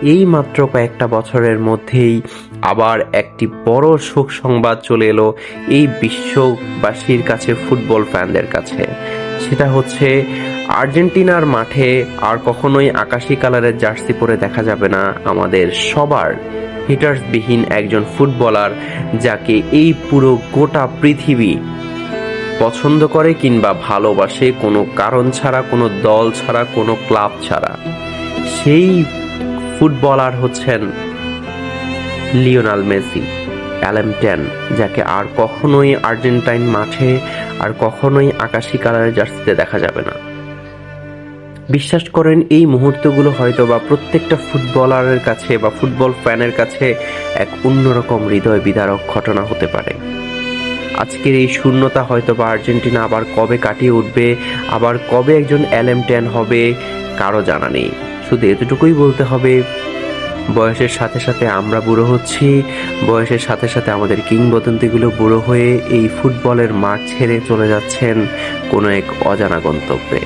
এই মাত্র কয়েকটা বছরের মধ্যেই আবার একটি বড় শোক সংবাদ চলে এলো এই বিশ্ববাসীর কাছে, ফুটবল ফ্যানদের কাছে। সেটা হচ্ছে আর্জেন্টিনার মাঠে আর কখনোই আকাশি কালারের জার্সি পরে দেখা যাবে না আমাদের সবার হিটার্সবিহীন একজন ফুটবলার, যাকে এই পুরো গোটা পৃথিবী পছন্দ করে কিংবা ভালোবাসে, কোনো কারণ ছাড়া, কোনো দল ছাড়া, কোনো ক্লাব ছাড়া। সেই ফুটবলার হচ্ছেন লিওনেল মেসি, অ্যালেম10, যাকে আর কখনোই আর্জেন্টাইন মাঠে আর কখনোই আকাশি কালারের জার্সিতে দেখা যাবে না। বিশ্বাস করেন, এই মুহূর্তগুলো হয়তো বা প্রত্যেকটা ফুটবলারের কাছে বা ফুটবল ফ্যানের কাছে এক অন্যরকম হৃদয় বিদারক ঘটনা হতে পারে। আজকের এই শূন্যতা হয়তো বা আর্জেন্টিনা আবার কবে কাটিয়ে উঠবে, আবার কবে একজন অ্যালেম10 হবে, কারো জানা নেই। শুধু এতটুকুই বলতে হবে, বয়সের সাথে সাথে আমরা বুড়ো হচ্ছি, বয়সের সাথে সাথে আমাদের কিংবদন্তিগুলো বুড়ো হয়ে এই ফুটবলের মাঠ ছেড়ে চলে যাচ্ছেন কোনো এক অজানা গন্তব্যে।